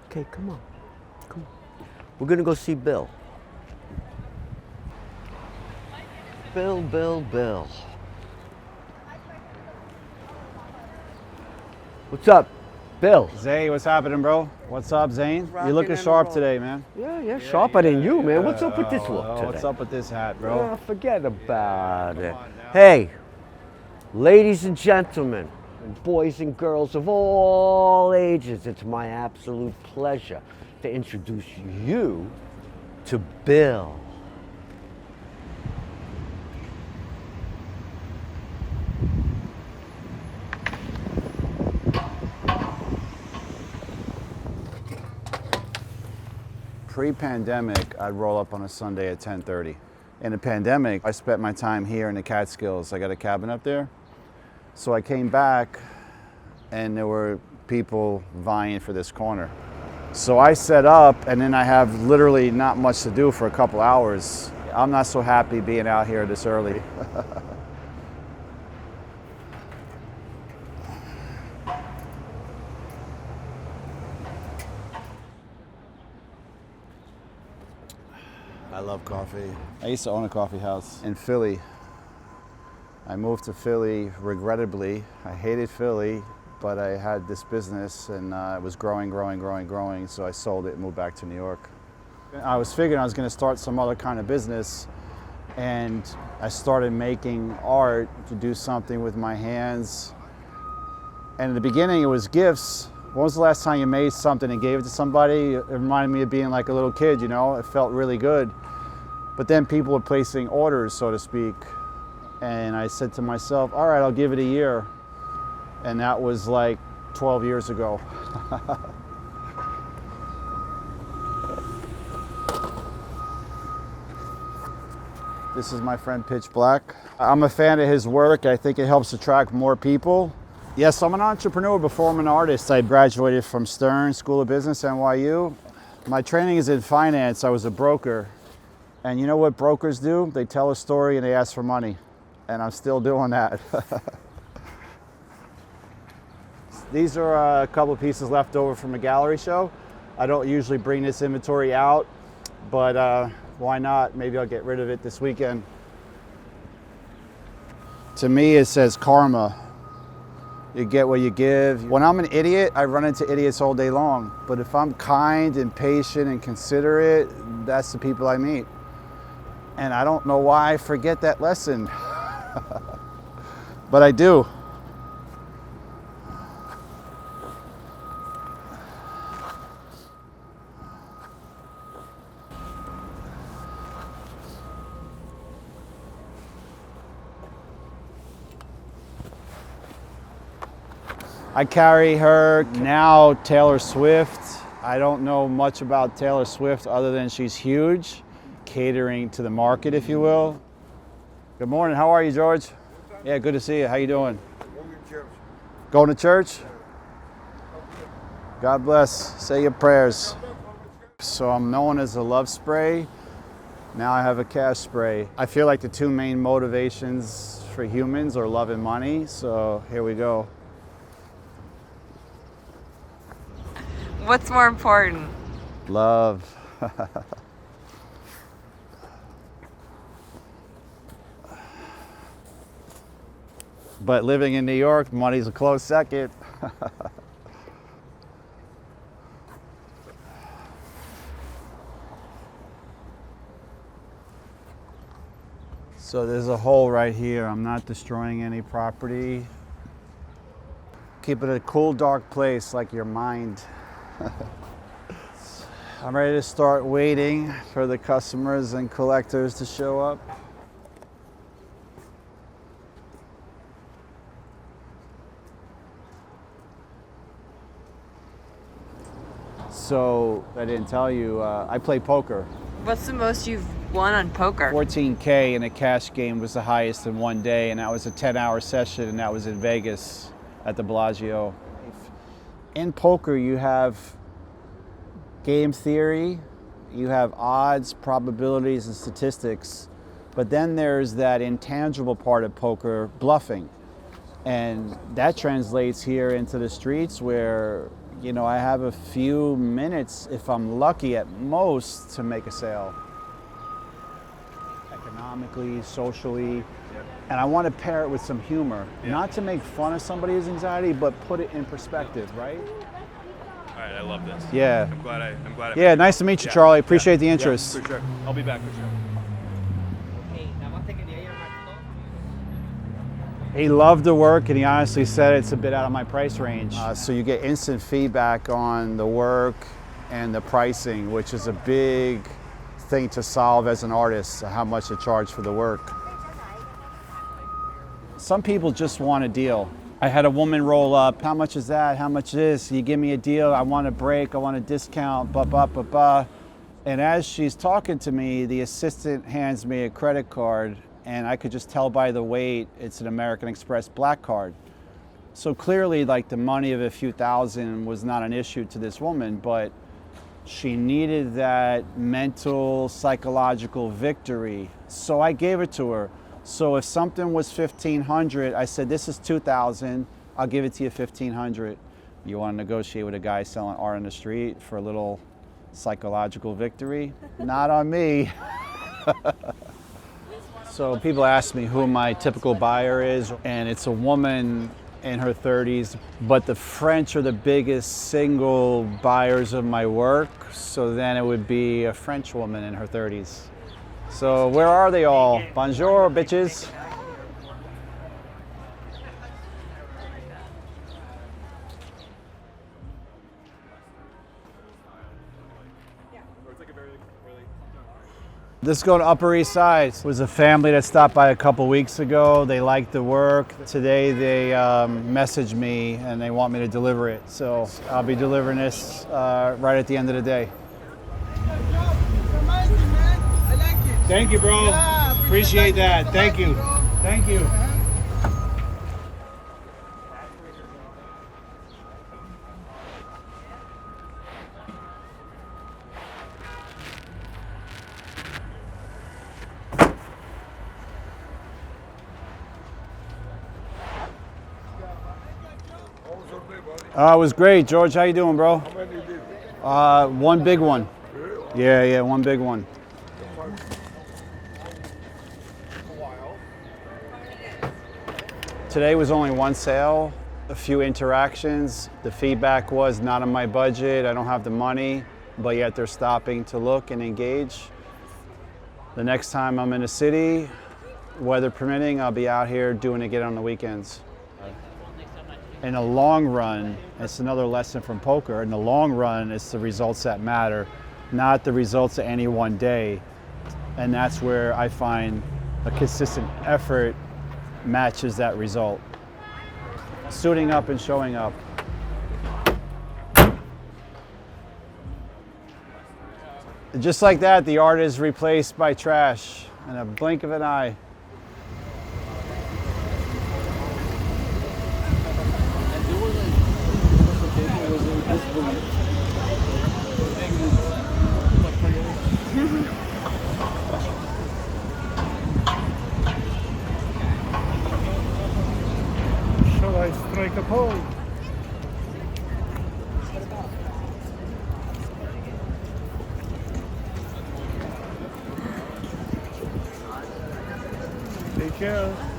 Okay, come on. Come on. We're gonna go see Bill. Bill. What's up, Bill? Zay, what's happening, bro? What's up, Zane? You're looking sharp today, man. Yeah, sharper than you, man. What's up with this look today? What's up with this hat, bro? Forget about it. Hey, ladies and gentlemen, and boys and girls of all ages, it's my absolute pleasure to introduce you to Bill. Pre-pandemic, I'd roll up on a Sunday at 10:30. In the pandemic, I spent my time here in the Catskills. I got a cabin up there. So I came back and there were people vying for this corner. So I set up and then I have literally not much to do for a couple hours. I'm not so happy being out here this early. I love coffee. I used to own a coffee house in Philly. I moved to Philly regrettably. I hated Philly, but I had this business and it was growing. So I sold it and moved back to New York. I was figuring I was gonna start some other kind of business, and I started making art to do something with my hands. And in the beginning it was gifts. When was the last time you made something and gave it to somebody? It reminded me of being like a little kid, you know? It felt really good. But then people were placing orders, so to speak. And I said to myself, all right, I'll give it a year. And that was like 12 years ago. This is my friend Pitch Black. I'm a fan of his work. I think it helps attract more people. Yes, I'm an entrepreneur before I'm an artist. I graduated from Stern School of Business, NYU. My training is in finance. I was a broker. And you know what brokers do? They tell a story and they ask for money. And I'm still doing that. These are a couple of pieces left over from a gallery show. I don't usually bring this inventory out, but why not? Maybe I'll get rid of it this weekend. To me, it says karma. You get what you give. When I'm an idiot, I run into idiots all day long. But if I'm kind and patient and considerate, that's the people I meet. And I don't know why I forget that lesson, but I do. I carry her now, Taylor Swift. I don't know much about Taylor Swift other than she's huge. Catering to the market, if you will. Good morning, how are you, George? Yeah, good to see you. How you doing? Going to church. Going to church? God bless. Say your prayers. So I'm known as a love spray. Now I have a cash spray. I feel like the two main motivations for humans are love and money, so here we go. What's more important? Love. But living in New York, money's a close second. So there's a hole right here. I'm not destroying any property. Keep it a cool, dark place like your mind. I'm ready to start waiting for the customers and collectors to show up. So I didn't tell you, I play poker. What's the most you've won on poker? 14K in a cash game was the highest in one day, and that was a 10-hour session, and that was in Vegas at the Bellagio. In poker, you have game theory, you have odds, probabilities, and statistics, but then there's that intangible part of poker, bluffing. And that translates here into the streets where You know, I have a few minutes, if I'm lucky at most, to make a sale. Economically, socially, and I want to pair it with some humor. Not to make fun of somebody's anxiety, but put it in perspective, right? All right, I love this. Yeah. I'm glad I Yeah, nice to meet you, Charlie. Appreciate the interest. For sure. I'll be back for sure. He loved the work, and he honestly said it's a bit out of my price range. So you get instant feedback on the work and the pricing, which is a big thing to solve as an artist, how much to charge for the work. Some people just want a deal. I had a woman roll up, how much is that, how much is this? You give me a deal, I want a break, I want a discount, blah, blah, blah, blah. And as she's talking to me, the assistant hands me a credit card, and I could just tell by the weight, it's an American Express black card. So clearly, like, the money of a few thousand was not an issue to this woman, but she needed that mental, psychological victory. So I gave it to her. So if something was $1,500, I said, this is $2,000, I'll give it to you $1,500. You want to negotiate with a guy selling art on the street for a little psychological victory? Not on me. So people ask me who my typical buyer is, and it's a woman in her 30s, but the French are the biggest single buyers of my work, so then it would be a French woman in her 30s. So where are they all? Bonjour, bitches. This is going to Upper East Side. It was a family that stopped by a couple weeks ago. They liked the work. Today they messaged me and they want me to deliver it. So I'll be delivering this right at the end of the day. Thank you, bro. Yeah, appreciate that. Thank you. Thank you. It was great, George. How you doing, bro? One big one. Yeah, one big one. Today was only one sale, a few interactions. The feedback was not on my budget, I don't have the money, but yet they're stopping to look and engage. The next time I'm in the city, weather permitting, I'll be out here doing it again on the weekends. In the long run, it's another lesson from poker. In the long run, it's the results that matter, not the results of any one day. And that's where I find a consistent effort matches that result. Suiting up and showing up. Just like that, the art is replaced by trash in a blink of an eye. Shall I strike a pole? Take care.